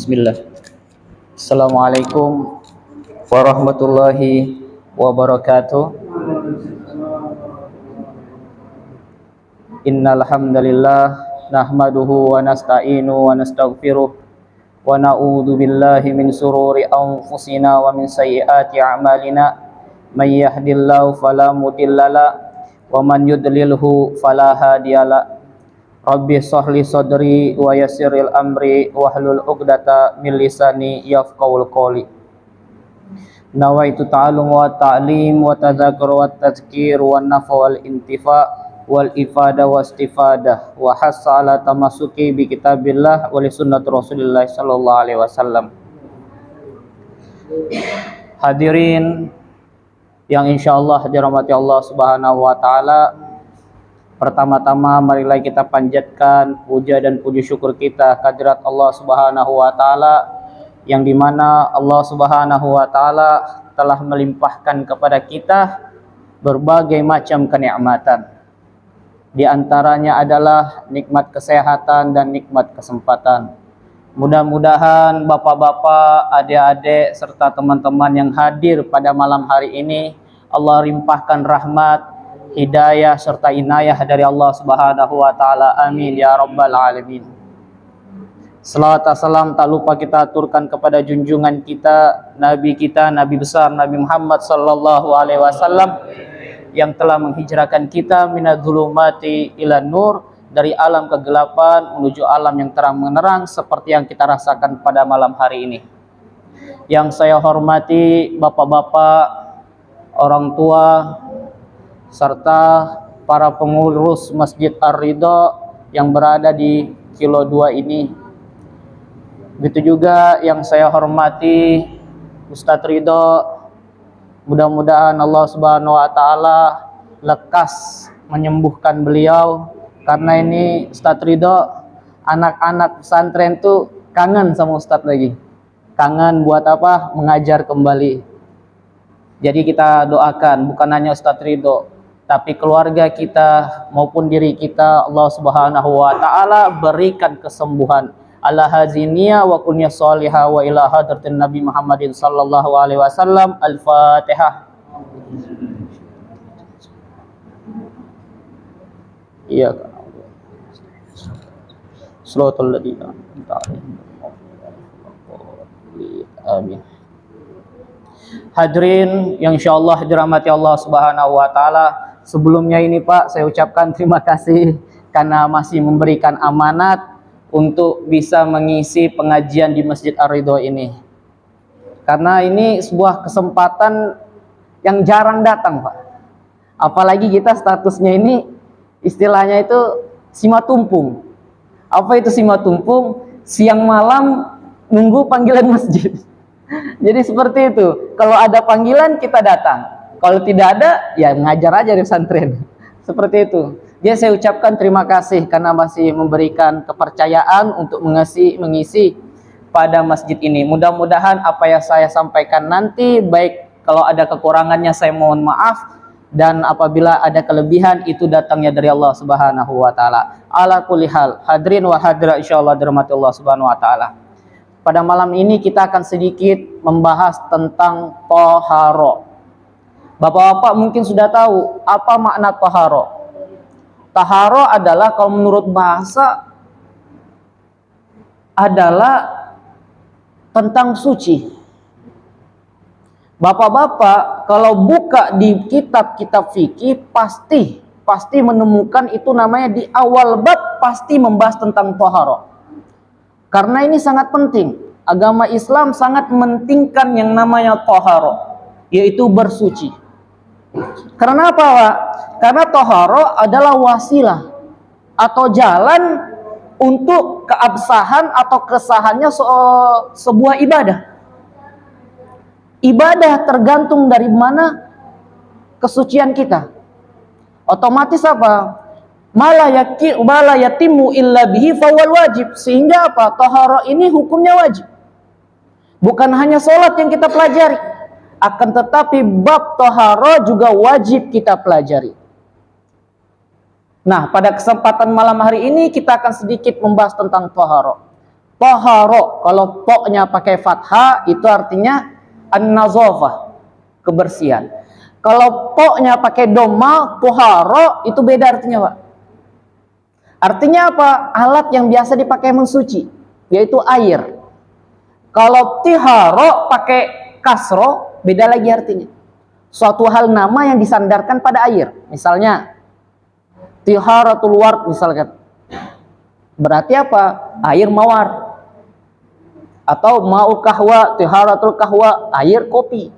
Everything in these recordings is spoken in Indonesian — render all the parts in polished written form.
Bismillah. Assalamualaikum warahmatullahi wabarakatuh. Innal hamdalillah nahmaduhu wa nasta'inu wa nastaghfiruh wa na'udzu billahi min sururi anfusina wa min sayyiati a'malina. May yahdihillahu fala mudhillalah wa man yudlilhu fala hadiyalah. Rabbi shrahli sadri wa yassiril amri wahlul 'uqdata min lisani yafqahul qawli. Nawaitu ta'allum wa ta'lim wa tadzakur wa tazkir wa nafa wal intifa wal ifada wa istifada wa hassa ala tamasuki bi kitabillah wa li sunnati Rasulillah sallallahu alaihi wasallam. Hadirin yang insyaallah dirahmati Allah Subhanahu wa taala, pertama-tama marilah kita panjatkan puja dan puji syukur kita kehadirat Allah Subhanahu wa taala, yang dimana Allah Subhanahu wa taala telah melimpahkan kepada kita berbagai macam kenikmatan. Di antaranya adalah nikmat kesehatan dan nikmat kesempatan. Mudah-mudahan bapak-bapak, adik-adik serta teman-teman yang hadir pada malam hari ini Allah limpahkan rahmat, hidayah serta inayah dari Allah Subhanahu wa taala. Amin ya rabbal alamin. Salawat salam tak lupa kita aturkan kepada junjungan kita, Nabi besar Nabi Muhammad sallallahu alaihi wasallam, yang telah menghijrahkan kita minadz-dzulumati ilan nur, dari alam kegelapan menuju alam yang terang menerang, seperti yang kita rasakan pada malam hari ini. Yang saya hormati bapak-bapak, orang tua, serta para pengurus Masjid Ar-Ridha yang berada di Kilo 2 ini. Begitu juga yang saya hormati Ustadz Ridho. Mudah-mudahan Allah Subhanahu wa taala lekas menyembuhkan beliau, karena ini Ustadz Ridho, anak-anak pesantren tuh kangen sama Ustadz lagi. Kangen buat apa? Mengajar kembali. Jadi kita doakan bukan hanya Ustadz Ridho, tapi keluarga kita maupun diri kita, Allah Subhanahu wa taala berikan kesembuhan. Ala hazinia wa kunya salihah wa ila hadratin Nabi Muhammadin sallallahu alaihi wasallam. Al-Fatihah. Iya. Shalatul ladina. Amin. Hadirin yang insyaallah dirahmati Allah Subhanahu wa taala, sebelumnya ini Pak, saya ucapkan terima kasih karena masih memberikan amanat untuk bisa mengisi pengajian di Masjid Ar-Ridha ini. Karena ini sebuah kesempatan yang jarang datang, Pak. Apalagi kita statusnya ini istilahnya itu simatumpung. Apa itu simatumpung? Siang malam nunggu panggilan masjid. Jadi seperti itu. Kalau ada panggilan kita datang. Kalau tidak ada, ya ngajar aja di pesantren. Seperti itu. Dia saya ucapkan terima kasih karena masih memberikan kepercayaan untuk mengisi pada masjid ini. Mudah-mudahan apa yang saya sampaikan nanti, baik kalau ada kekurangannya saya mohon maaf, dan apabila ada kelebihan itu datangnya dari Allah Subhanahu wa taala. Ala kulli hal, hadirin wa hadirat insyaallah dirahmati Allah Subhanahu wa taala. Pada malam ini kita akan sedikit membahas tentang thahara. Bapak-bapak mungkin sudah tahu apa makna thahara. Thahara adalah, kalau menurut bahasa, adalah tentang suci. Bapak-bapak kalau buka di kitab-kitab fikih pasti menemukan itu namanya di awal bab pasti membahas tentang thahara. Karena ini sangat penting. Agama Islam sangat mementingkan yang namanya thahara, yaitu bersuci. Karena apa, Pak? Karena thahara adalah wasilah atau jalan untuk keabsahan atau kesahannya sebuah ibadah. Ibadah tergantung dari mana kesucian kita. Otomatis apa? Mala yatimu illa bihi fawal wajib. Sehingga apa? Thahara ini hukumnya wajib. Bukan hanya sholat yang kita pelajari, akan tetapi bab thahara juga wajib kita pelajari. Nah, pada kesempatan malam hari ini kita akan sedikit membahas tentang thahara. Tahara, kalau to-nya pakai fathah itu artinya an-nazafah, kebersihan. Kalau to-nya pakai dhamma, tuhara, itu beda artinya, Pak. Artinya apa? Alat yang biasa dipakai mensuci, yaitu air. Kalau tihara pakai kasro, beda lagi artinya. Suatu hal nama yang disandarkan pada air. Misalnya tiharatul ward misalkan. Berarti apa? Air mawar. Atau mau kahwa, tiharatul kahwa, air kopi.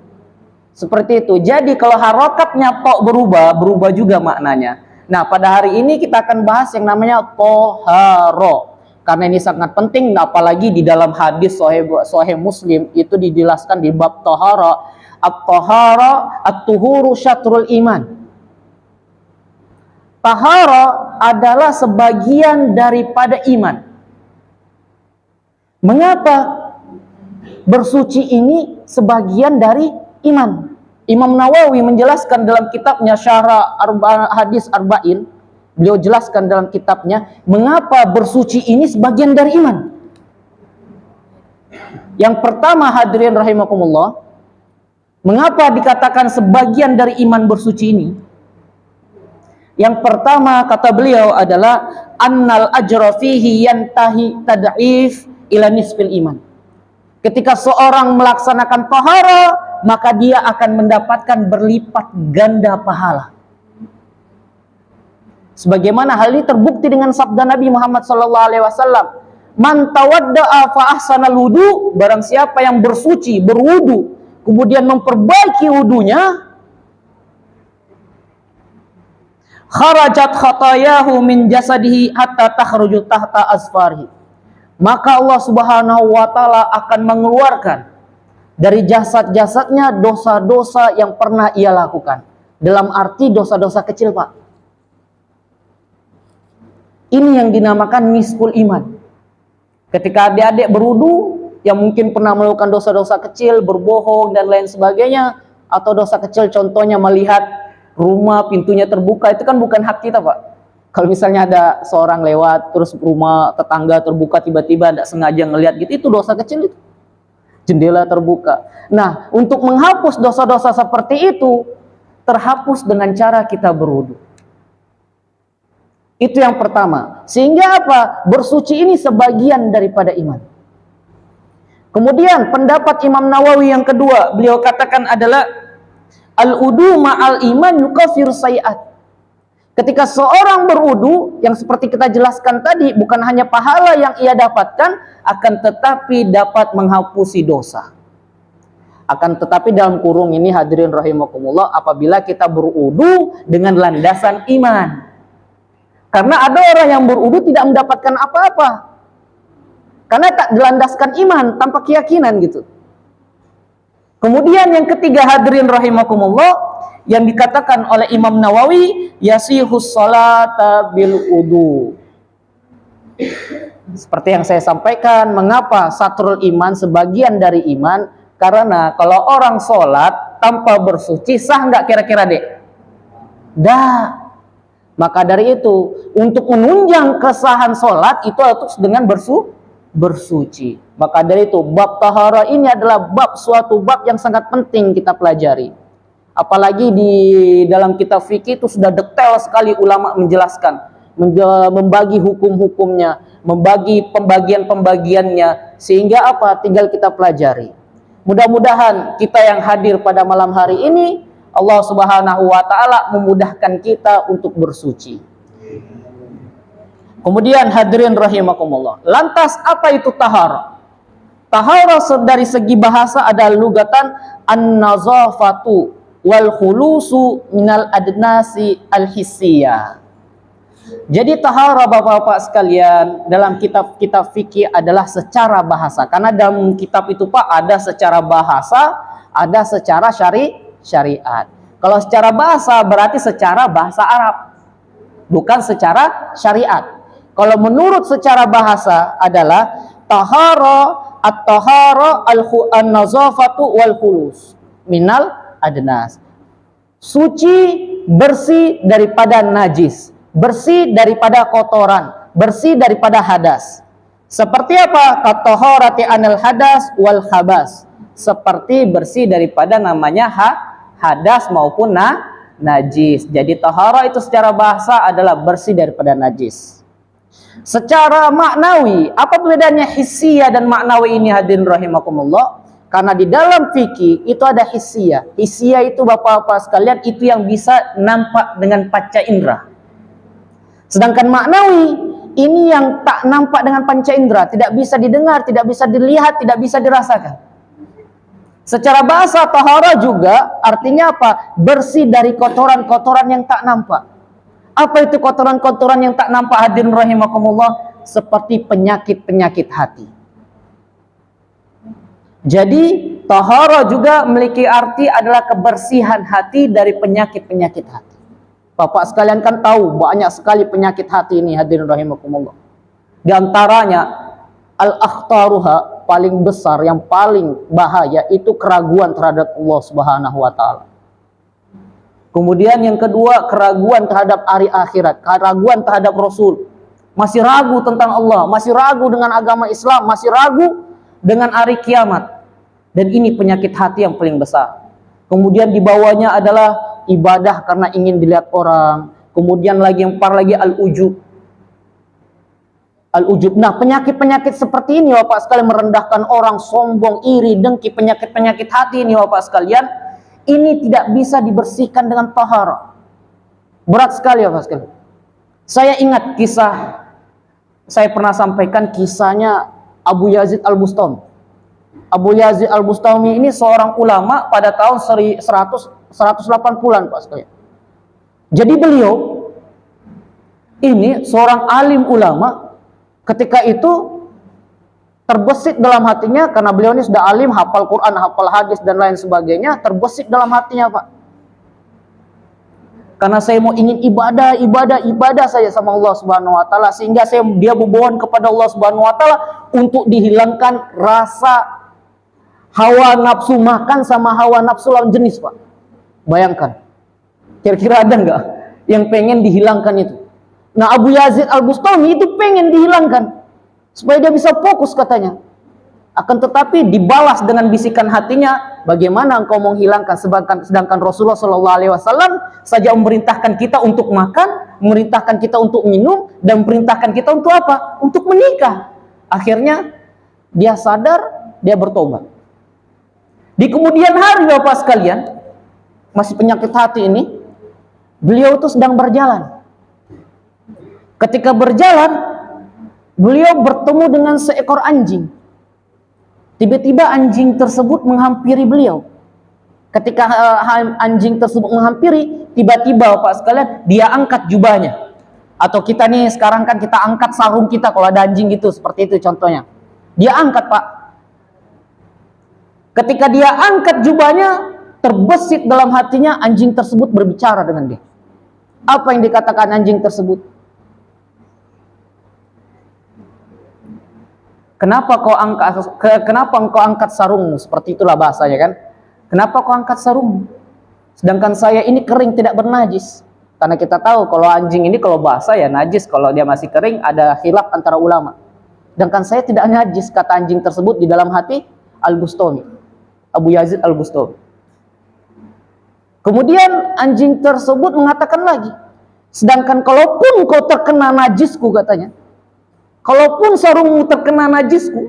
Seperti itu. Jadi kalau harokatnya to berubah juga maknanya. Nah, pada hari ini kita akan bahas yang namanya toharo. Karena ini sangat penting, apalagi di dalam hadis Sahih Muslim itu dijelaskan di bab toharo. At-tohara at-tuhuru syatrul iman. Tahara adalah sebagian daripada iman. Mengapa bersuci ini sebagian dari iman? Imam Nawawi menjelaskan dalam kitabnya Syarah Hadis Arba'in, beliau jelaskan dalam kitabnya mengapa bersuci ini sebagian dari iman. Yang pertama, hadirin rahimakumullah, mengapa dikatakan sebagian dari iman bersuci ini? Yang pertama kata beliau adalah annal ajra fihi yantahi tad'if ila nisfil iman. Ketika seorang melaksanakan tahara, maka dia akan mendapatkan berlipat ganda pahala. Sebagaimana hal ini terbukti dengan sabda Nabi Muhammad SAW, man tawadda'a fa ahsanal wudu, barang siapa yang bersuci, berwudu, kemudian memperbaiki wudunya, kharajat khatayahu min jasadihi hatta takhruju tahta asfarihi, maka Allah Subhanahu wa taala akan mengeluarkan dari jasad-jasadnya dosa-dosa yang pernah ia lakukan. Dalam arti dosa-dosa kecil, Pak. Ini yang dinamakan nisful iman. Ketika adik-adik berwudu yang mungkin pernah melakukan dosa-dosa kecil, berbohong dan lain sebagainya, atau dosa kecil contohnya melihat rumah pintunya terbuka, itu kan bukan hak kita, Pak. Kalau misalnya ada seorang lewat terus rumah tetangga terbuka tiba-tiba tidak sengaja ngelihat gitu, itu dosa kecil itu. Jendela terbuka. Nah, untuk menghapus dosa-dosa seperti itu terhapus dengan cara kita berwudu. Itu yang pertama. Sehingga apa? Bersuci ini sebagian daripada iman. Kemudian pendapat Imam Nawawi yang kedua, beliau katakan adalah al-wudu ma'al iman yukaffiru sayi'at. Ketika seorang berwudu, yang seperti kita jelaskan tadi, bukan hanya pahala yang ia dapatkan, akan tetapi dapat menghapusi dosa. Akan tetapi dalam kurung ini, hadirin rahimakumullah, apabila kita berwudu dengan landasan iman. Karena ada orang yang berwudu tidak mendapatkan apa-apa. Karena tak dilandaskan iman, tanpa keyakinan gitu. Kemudian yang ketiga, hadirin rahimakumullah, yang dikatakan oleh Imam Nawawi, yasihus salata bil wudu. Seperti yang saya sampaikan, mengapa satrul iman sebagian dari iman? Karena kalau orang sholat tanpa bersuci, sah nggak kira-kira, Dek? Dah. Maka dari itu, untuk menunjang kesahan sholat itu harus dengan bersuci. Maka dari itu, bab tahara ini adalah suatu bab yang sangat penting kita pelajari. Apalagi di dalam kitab fikih itu sudah detail sekali ulama menjelaskan, membagi hukum-hukumnya, membagi pembagian-pembagiannya, sehingga apa? Tinggal kita pelajari. Mudah-mudahan kita yang hadir pada malam hari ini, Allah Subhanahu wa taala memudahkan kita untuk bersuci. Kemudian hadirin rahimakumullah, lantas apa itu tahara? Tahara dari segi bahasa adalah lugatan an-nazafatu wal khulusu minal adnasi al-hissiyah. Jadi tahara Bapak-bapak sekalian dalam kitab-kitab fikih adalah secara bahasa. Karena dalam kitab itu Pak ada secara bahasa, ada secara syariat. Kalau secara bahasa berarti secara bahasa Arab, bukan secara syariat. Kalau menurut secara bahasa adalah tahara at-tahara an-nazafatu wal khulus minal adnas. Suci, bersih daripada najis, bersih daripada kotoran, bersih daripada hadas. Seperti apa? Kataharati anil hadas wal habas. Seperti bersih daripada namanya hadas maupun najis. Jadi tahara itu secara bahasa adalah bersih daripada najis. Secara maknawi, apa bedanya hissiyah dan maknawi ini hadirin rahimakumullah? Karena di dalam fikih itu ada hissiyah. Hissiyah itu bapak-bapak sekalian itu yang bisa nampak dengan panca indera. Sedangkan maknawi ini yang tak nampak dengan panca indera, tidak bisa didengar, tidak bisa dilihat, tidak bisa dirasakan. Secara bahasa tahara juga artinya apa? Bersih dari kotoran-kotoran yang tak nampak. Apa itu kotoran-kotoran yang tak nampak hadirin rahimakumullah? Seperti penyakit-penyakit hati. Jadi tahara juga memiliki arti adalah kebersihan hati dari penyakit-penyakit hati. Bapak sekalian kan tahu banyak sekali penyakit hati ini hadirin rahimakumullah. Di antaranya al-akhtaruha, paling besar, yang paling bahaya itu keraguan terhadap Allah Subhanahu wa taala. Kemudian yang kedua, keraguan terhadap hari akhirat, keraguan terhadap Rasul. Masih ragu tentang Allah, masih ragu dengan agama Islam, masih ragu dengan hari kiamat. Dan ini penyakit hati yang paling besar. Kemudian di bawahnya adalah ibadah karena ingin dilihat orang. Kemudian lagi yang par lagi al-ujub. Al-ujub. Nah, penyakit-penyakit seperti ini Bapak sekalian, merendahkan orang, sombong, iri, dengki, penyakit-penyakit hati ini Bapak sekalian, ini tidak bisa dibersihkan dengan tahara. Berat sekali Bapak sekalian. Saya ingat kisah, saya pernah sampaikan kisahnya Abu Yazid Al-Bustami. Abu Yazid Al-Bustami ini seorang ulama pada tahun 180-an Pak sekalian. Jadi beliau ini seorang alim ulama, ketika itu terbesit dalam hatinya, karena beliau ini sudah alim, hafal Quran, hafal hadis dan lain sebagainya, terbesit dalam hatinya Pak. Karena saya mau ingin ibadah saya sama Allah Subhanahu wa taala, sehingga dia bermohon kepada Allah Subhanahu wa taala untuk dihilangkan rasa hawa nafsu makan sama hawa nafsu lawan jenis Pak. Bayangkan, kira-kira ada nggak yang pengen dihilangkan itu? Nah, Abu Yazid Al-Bustami itu pengen dihilangkan supaya dia bisa fokus katanya. Akan tetapi dibalas dengan bisikan hatinya, bagaimana engkau menghilangkan sedangkan Rasulullah SAW saja memerintahkan kita untuk makan, memerintahkan kita untuk minum, dan memerintahkan kita untuk apa? Untuk menikah. Akhirnya dia sadar, dia bertobat. Di kemudian hari Bapak sekalian, masih penyakit hati ini, beliau itu sedang berjalan. Ketika berjalan, beliau bertemu dengan seekor anjing. Tiba-tiba anjing tersebut menghampiri beliau. Ketika anjing tersebut menghampiri, tiba-tiba Bapak sekalian, dia angkat jubahnya. Atau kita nih sekarang kan kita angkat sarung kita kalau ada anjing gitu, seperti itu contohnya. Dia angkat Pak. Ketika dia angkat jubahnya, terbesit dalam hatinya, anjing tersebut berbicara dengan dia. Apa yang dikatakan anjing tersebut? Kenapa engkau angkat sarungmu? Seperti itulah bahasanya kan. Kenapa kau angkat sarungmu? Sedangkan saya ini kering, tidak bernajis. Karena kita tahu kalau anjing ini kalau basah ya najis, kalau dia masih kering ada khilaf antara ulama. Sedangkan saya tidak najis, kata anjing tersebut di dalam hati Al-Bustami. Abu Yazid Al-Bustami. Kemudian anjing tersebut mengatakan lagi, sedangkan kalaupun kau terkena najisku katanya, kalaupun sarungmu terkena najisku,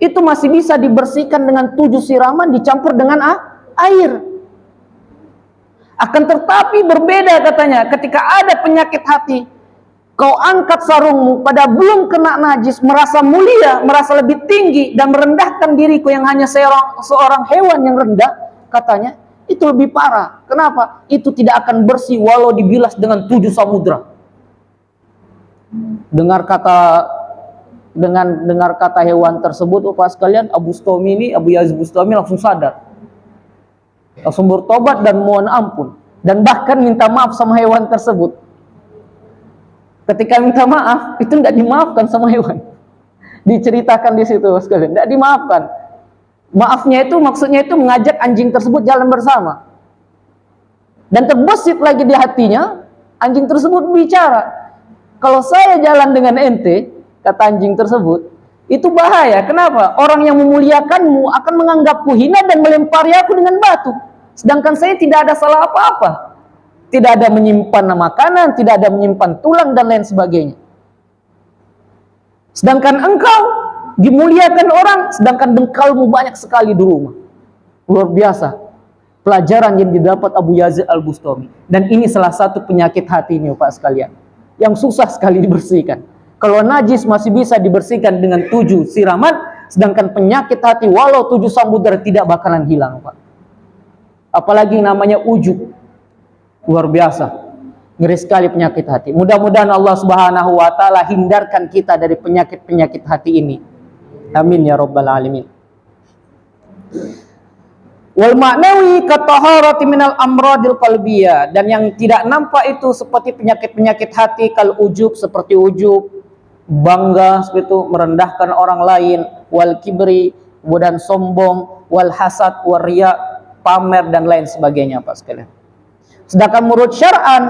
itu masih bisa dibersihkan dengan 7 siraman dicampur dengan air. Akan tetapi berbeda katanya, ketika ada penyakit hati, kau angkat sarungmu pada belum kena najis, merasa mulia, merasa lebih tinggi, dan merendahkan diriku yang hanya seorang hewan yang rendah, katanya, itu lebih parah. Kenapa? Itu tidak akan bersih walau dibilas dengan 7 samudra. Dengar kata hewan tersebut, Bapak sekalian, Abu Yazid Bustami langsung sadar, langsung bertobat dan mohon ampun, dan bahkan minta maaf sama hewan tersebut. Ketika minta maaf, itu tidak dimaafkan sama hewan. Diceritakan di situ Bapak sekalian, tidak dimaafkan. Maafnya itu maksudnya itu mengajak anjing tersebut jalan bersama. Dan terbesit lagi di hatinya, anjing tersebut bicara, kalau saya jalan dengan ente, kata anjing tersebut, Itu bahaya. Kenapa? Orang yang memuliakanmu akan menganggapku hina dan melempari aku dengan batu. Sedangkan saya tidak ada salah apa-apa. Tidak ada menyimpan makanan, tidak ada menyimpan tulang dan lain sebagainya. Sedangkan engkau dimuliakan orang, sedangkan dengkalmu banyak sekali di rumah. Luar biasa. Pelajaran yang didapat Abu Yazid Al-Bustami. Dan ini salah satu penyakit hati ini Pak sekalian, yang susah sekali dibersihkan. Kalau najis masih bisa dibersihkan dengan 7 siraman, sedangkan penyakit hati walau 7 samudera tidak bakalan hilang Pak. Apalagi namanya ujub. Luar biasa. Ngeri sekali penyakit hati. Mudah-mudahan Allah Subhanahu wa taala hindarkan kita dari penyakit-penyakit hati ini. Amin ya rabbal alamin. Wal ma'nawi kataharati minal amradil qalbiyah, dan yang tidak nampak itu seperti penyakit-penyakit hati, kal ujub, seperti ujub, bangga, seperti itu merendahkan orang lain, wal kibri, kemudian sombong, wal hasad, wal riya, pamer dan lain sebagainya Pak sekalian. Sedangkan menurut syar'an,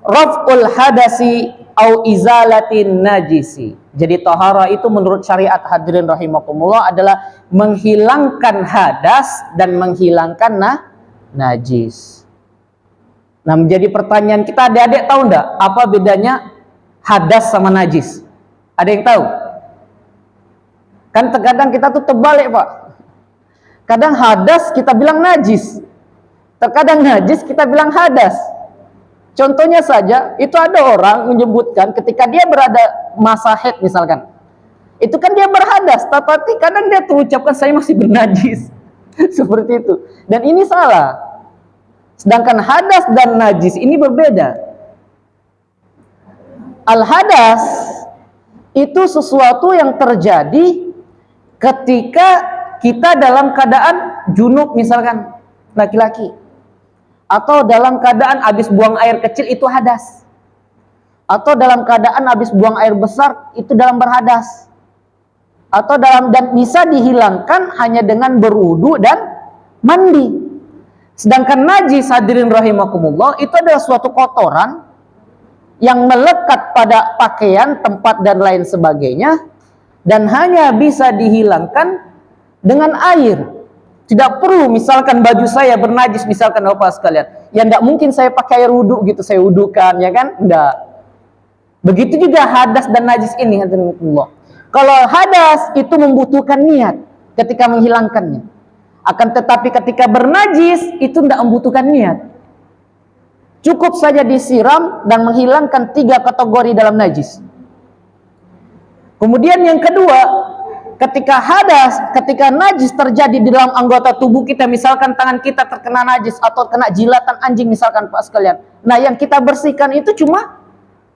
raf'ul hadasi au izalatin najisi. Jadi tahara itu menurut syariat hadirin rahimakumullah adalah menghilangkan hadas dan menghilangkan najis. Nah, menjadi pertanyaan kita, adik-adik tahu enggak apa bedanya hadas sama najis? Ada yang tahu? Kan terkadang kita tuh terbalik Pak. Kadang hadas kita bilang najis, terkadang najis kita bilang hadas. Contohnya saja, itu ada orang menyebutkan ketika dia berada masa haid misalkan, itu kan dia berhadas, tapi kadang dia terucapkan saya masih bernajis. Seperti itu. Dan ini salah. Sedangkan hadas dan najis ini berbeda. Al-hadas itu sesuatu yang terjadi ketika kita dalam keadaan junub misalkan, laki-laki, atau dalam keadaan habis buang air kecil itu hadas, atau dalam keadaan habis buang air besar itu dalam berhadas, atau dan bisa dihilangkan hanya dengan berwudu dan mandi. Sedangkan najis hadirin rahimakumullah itu adalah suatu kotoran yang melekat pada pakaian, tempat dan lain sebagainya, dan hanya bisa dihilangkan dengan air. Tidak perlu misalkan baju saya bernajis misalkan Bapak sekalian, ya tidak mungkin saya pakai air wudu gitu, saya wudukan, ya kan? Tidak. Begitu juga hadas dan najis ini hadirin. Kalau hadas itu membutuhkan niat ketika menghilangkannya. Akan tetapi ketika bernajis itu tidak membutuhkan niat. Cukup saja disiram dan menghilangkan 3 kategori dalam najis. Kemudian yang kedua, ketika hadas, ketika najis terjadi di dalam anggota tubuh kita, misalkan tangan kita terkena najis atau kena jilatan anjing misalkan Pak sekalian. Nah, yang kita bersihkan itu cuma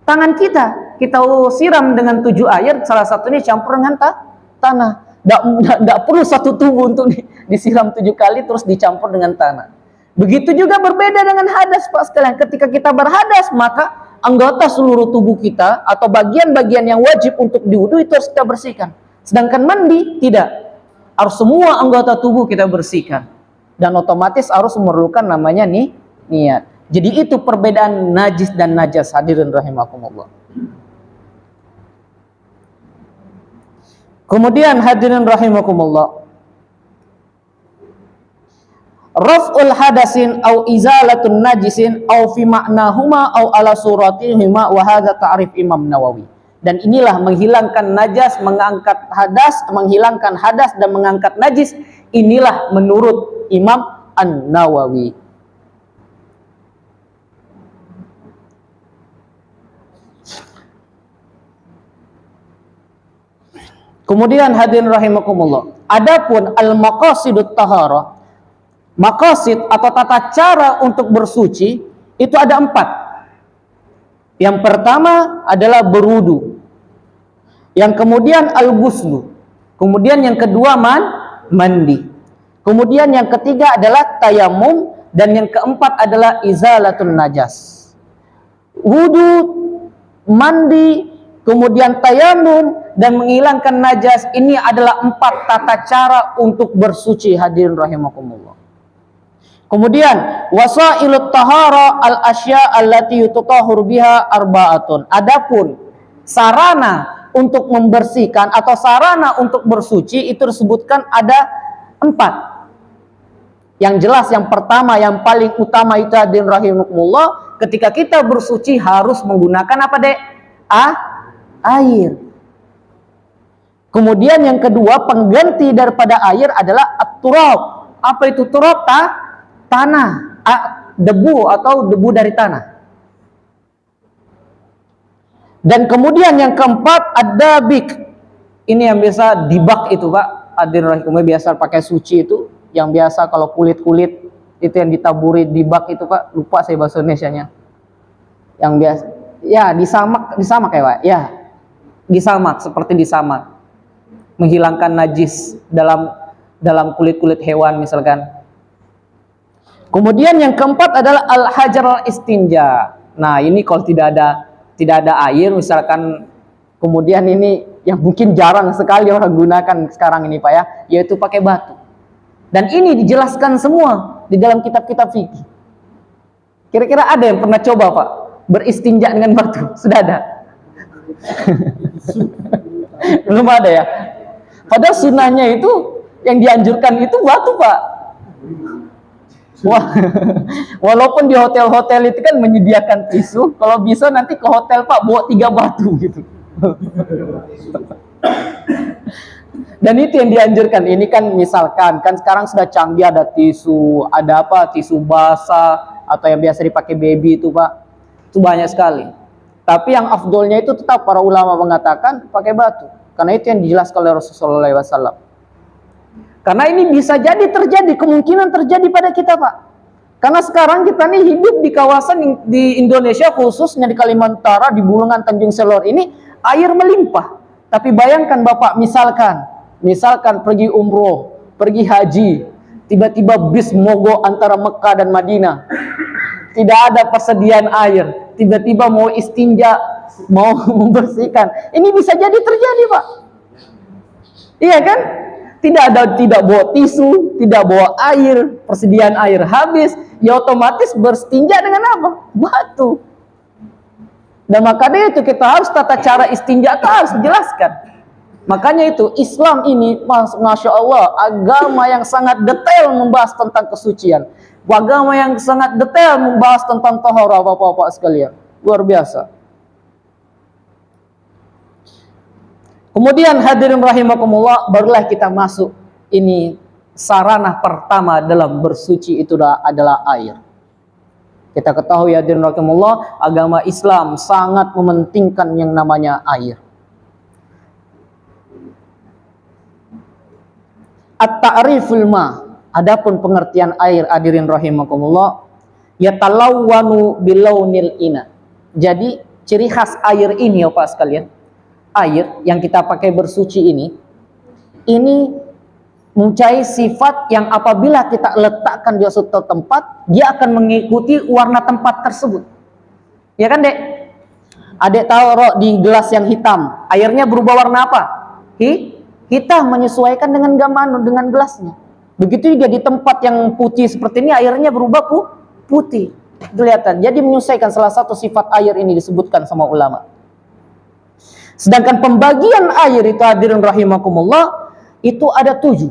tangan kita. Kita siram dengan 7 air, salah satunya campur dengan tanah. Tidak perlu satu tubuh untuk disiram 7 kali terus dicampur dengan tanah. Begitu juga berbeda dengan hadas Pak sekalian. Ketika kita berhadas, maka anggota seluruh tubuh kita atau bagian-bagian yang wajib untuk diwudu itu harus kita bersihkan. Sedangkan mandi tidak, harus semua anggota tubuh kita bersihkan, dan otomatis harus memerlukan namanya niat. Jadi itu perbedaan najis dan najas hadirin rahimakumullah. Kemudian hadirin rahimakumullah, raf'ul hadasin au izalatun najisin au fi ma'nahuma au ala suratihima, wa hadza ta'rif Imam Nawawi. Dan inilah menghilangkan najas, mengangkat hadas, menghilangkan hadas dan mengangkat najis. Inilah menurut Imam An-Nawawi. Kemudian hadirin rahimakumullah, adapun al-maqasidut taharah, maqasid atau tata cara untuk bersuci itu ada 4. Yang pertama adalah berwudu, yang kemudian al-ghuslu, kemudian yang kedua mandi, kemudian yang ketiga adalah tayamum, dan yang keempat adalah izalatun najas. Wudu, mandi, kemudian tayamum dan menghilangkan najas, ini adalah 4 tata cara untuk bersuci hadirin rahimakumullah. Kemudian wasailut tahara al asya allati yutahhar biha arba'atun. Adapun sarana untuk membersihkan atau sarana untuk bersuci itu disebutkan ada 4. Yang jelas yang pertama, yang paling utama itu hadirin rahimakumullah, ketika kita bersuci harus menggunakan apa dek? Air. Kemudian yang kedua, pengganti daripada air adalah at-turab. Apa itu turab? Tanah, debu atau debu dari tanah. Dan kemudian yang keempat ada bik. Ini yang biasa dibak itu Pak. Hadirin rahimakumullah, biasa pakai suci itu. Yang biasa kalau kulit-kulit itu yang ditaburi dibak itu Pak. Lupa saya bahasa Indonesianya. Yang biasa, ya disamak ya Pak. Ya, disamak, seperti disamak. Menghilangkan najis dalam kulit-kulit hewan misalkan. Kemudian yang keempat adalah al-hajar al-istinja. Nah, ini kalau tidak ada air misalkan, kemudian ini yang mungkin jarang sekali orang gunakan sekarang ini Pak ya, yaitu pakai batu. Dan ini dijelaskan semua di dalam kitab-kitab fikih. Kira-kira ada yang pernah coba Pak beristinja dengan batu? Sudah ada? Belum ada ya? Padahal sunnahnya itu yang dianjurkan itu batu Pak. Wah, walaupun di hotel-hotel itu kan menyediakan tisu, kalau bisa nanti ke hotel Pak bawa 3 batu gitu. Dan itu yang dianjurkan. Ini kan misalkan kan sekarang sudah canggih, ada tisu, ada apa, tisu basah atau yang biasa dipakai baby itu Pak. Itu banyak sekali. Tapi yang afdolnya itu tetap para ulama mengatakan pakai batu. Karena itu yang dijelaskan oleh Rasulullah SAW. Karena ini bisa jadi terjadi, kemungkinan terjadi pada kita Pak. Karena sekarang kita nih hidup di kawasan di Indonesia, khususnya di Kalimantan Utara, di Bulungan Tanjung Selor ini air melimpah. Tapi bayangkan Bapak, misalkan pergi umroh, pergi haji, tiba-tiba bis mogok antara Mekah dan Madinah. Tidak ada persediaan air, tiba-tiba mau istinja, mau membersihkan. Ini bisa jadi terjadi Pak. Iya kan? Tidak bawa tisu, tidak bawa air, persediaan air habis, ya otomatis beristinja dengan apa? Batu. Dan makanya itu kita harus tata cara istinja itu harus dijelaskan. Makanya itu Islam ini, Masya Allah, agama yang sangat detail membahas tentang kesucian. Agama yang sangat detail membahas tentang taharah Bapak-bapak sekalian. Luar biasa. Kemudian hadirin rahimakumullah, barulah kita masuk ini sarana pertama dalam bersuci itu adalah air. Kita ketahui hadirin rahimakumullah, agama Islam sangat mementingkan yang namanya air. At-ta'riful ma, adapun pengertian air hadirin rahimakumullah, yatalawwanu bilaunil ina. Jadi ciri khas air ini ya Pak sekalian, air yang kita pakai bersuci ini mempunyai sifat yang apabila kita letakkan di suatu tempat, dia akan mengikuti warna tempat tersebut. Ya kan Dek? Adek taruh di gelas yang hitam, airnya berubah warna apa? Hitam, menyesuaikan dengan gambar dengan gelasnya. Begitu juga di tempat yang putih seperti ini, airnya berubah putih. Kelihatan. Jadi menyesuaikan, salah satu sifat air ini disebutkan sama ulama. Sedangkan pembagian air itu hadirin rahimakumullah itu ada 7.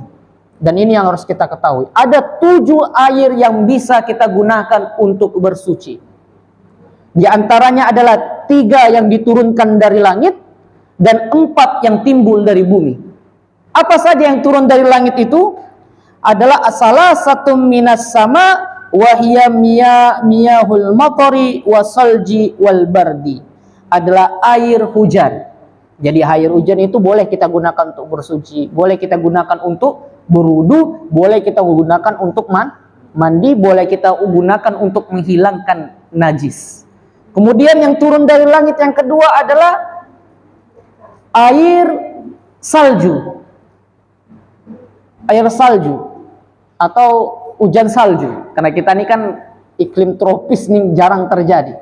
Dan ini yang harus kita ketahui. Ada 7 air yang bisa kita gunakan untuk bersuci. Di antaranya adalah 3 yang diturunkan dari langit dan 4 yang timbul dari bumi. Apa saja yang turun dari langit itu? Adalah asalah satu minas sama wahiyya miyahul matari wasalji wal bardi. Adalah air hujan. Jadi air hujan itu boleh kita gunakan untuk bersuci, boleh kita gunakan untuk berwudu, boleh kita gunakan untuk mandi, boleh kita gunakan untuk menghilangkan najis. Kemudian yang turun dari langit yang kedua adalah air salju. Air salju atau hujan salju. Karena kita ini kan iklim tropis nih jarang terjadi.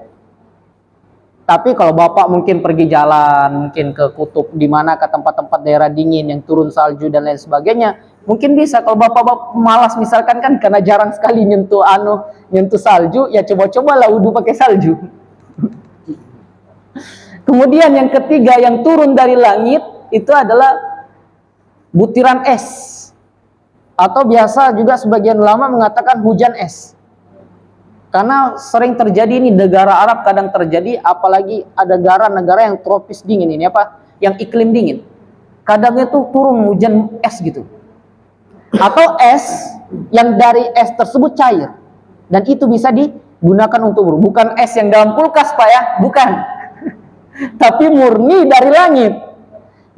Tapi kalau Bapak mungkin pergi jalan, mungkin ke kutub, di mana ke tempat-tempat daerah dingin yang turun salju dan lain sebagainya, mungkin bisa. Kalau Bapak malas misalkan kan, karena jarang sekali nyentuh salju, ya coba-cobalah wudu pakai salju. Kemudian yang ketiga yang turun dari langit itu adalah butiran es. Atau biasa juga sebagian ulama mengatakan hujan es. Karena sering terjadi ini negara Arab kadang terjadi, apalagi ada negara-negara yang tropis dingin ini yang iklim dingin. Kadang itu turun hujan es gitu. Atau es yang dari es tersebut cair. Dan itu bisa digunakan untuk bukan es yang dalam kulkas Pak ya, bukan. Tapi murni dari langit.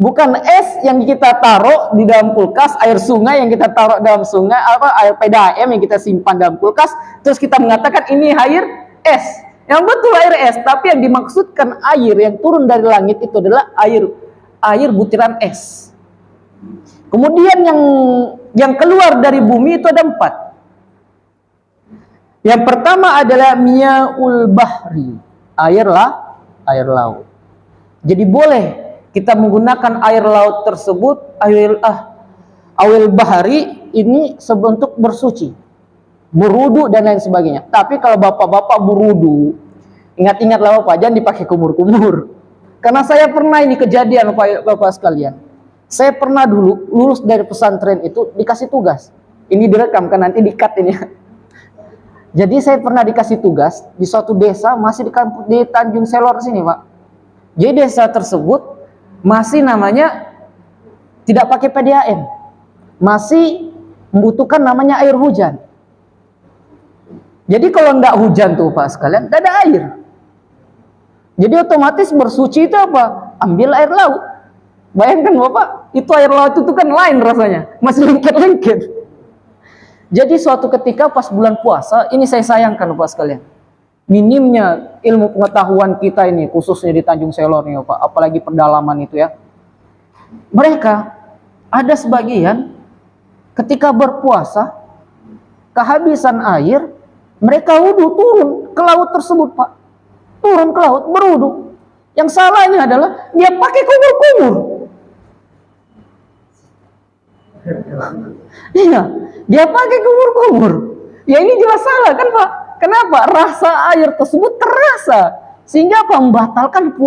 Bukan es yang kita taruh di dalam kulkas, air sungai yang kita taruh dalam sungai, air PDAM yang kita simpan dalam kulkas, terus kita mengatakan ini air es. Yang betul air es, tapi yang dimaksudkan air yang turun dari langit itu adalah air butiran es. Kemudian yang keluar dari bumi itu ada 4. Yang pertama adalah miya'ul bahri, air laut. Jadi boleh kita menggunakan air laut tersebut, awil bahari ini sebentuk bersuci, berudu dan lain sebagainya. Tapi kalau bapak-bapak berudu, ingat-ingatlah Bapak, jangan dipakai kumur-kumur. Karena saya pernah ini kejadian Bapak sekalian. Saya pernah dulu lulus dari pesantren itu dikasih tugas. Ini direkam kan nanti di-cut ini. Jadi saya pernah dikasih tugas di suatu desa masih di Tanjung Selor sini Pak. Jadi desa tersebut masih namanya tidak pakai PDAM, masih membutuhkan namanya air hujan. Jadi kalau nggak hujan tuh Pak sekalian, tidak ada air. Jadi otomatis bersuci itu apa? Ambil air laut. Bayangkan Bapak, itu air laut itu kan lain rasanya, masih lengket-lengket. Jadi suatu ketika pas bulan puasa, ini saya sayangkan Bapak sekalian. Minimnya ilmu pengetahuan kita ini, khususnya di Tanjung Selor nih Pak, apalagi pedalaman itu ya. Mereka ada sebagian ketika berpuasa kehabisan air, mereka wudhu turun ke laut tersebut Pak. Turun ke laut berwudhu. Yang salahnya adalah dia pakai kumur-kumur. Iya, dia pakai kumur-kumur. Ya ini jelas salah kan Pak? Kenapa? Rasa air tersebut terasa sehingga apa? Membatalkan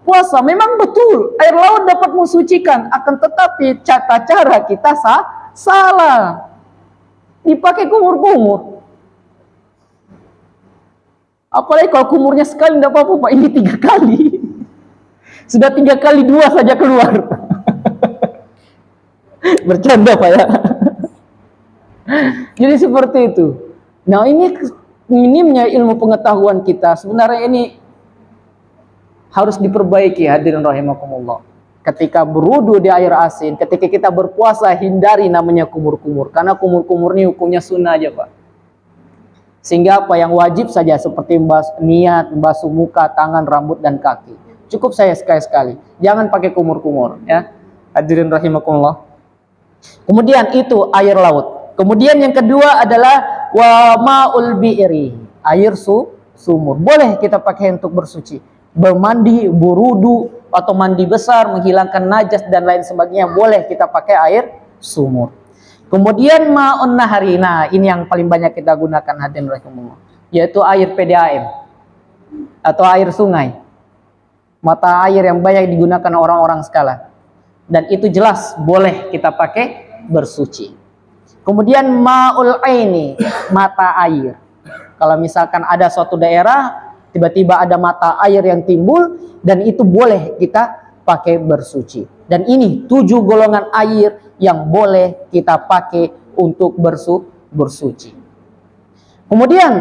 puasa. Memang betul air laut dapat mensucikan, akan tetapi tata cara kita salah. Dipakai kumur-kumur. Apalagi kalau kumurnya sekali tidak apa-apa Pak, ini 3 kali. Sudah 3 kali 2 saja keluar. Bercanda Pak ya. Jadi seperti itu. Nah ini minimnya ilmu pengetahuan kita. Sebenarnya ini harus diperbaiki hadirin rahimakumullah. Ketika berwudu di air asin, ketika kita berpuasa hindari namanya kumur-kumur. Karena kumur-kumur ini hukumnya sunnah aja Pak. Sehingga apa yang wajib saja seperti niat, membasuh muka, tangan, rambut dan kaki. Cukup saya sekali-sekali. Jangan pakai kumur-kumur ya. Hadirin rahimakumullah. Kemudian itu air laut. Kemudian yang kedua adalah wa ma'ul bi'ri, air sumur. Boleh kita pakai untuk bersuci, bermandi, berudu atau mandi besar, menghilangkan najas dan lain sebagainya, boleh kita pakai air sumur. Kemudian ma'un nahari, nah ini yang paling banyak kita gunakan hadirin rahimakumullah, yaitu air PDAM atau air sungai. Mata air yang banyak digunakan orang-orang sekarang. Dan itu jelas boleh kita pakai bersuci. Kemudian ma'ul aini, mata air. Kalau misalkan ada suatu daerah tiba-tiba ada mata air yang timbul, dan itu boleh kita pakai bersuci. Dan ini 7 golongan air yang boleh kita pakai untuk bersuci. Kemudian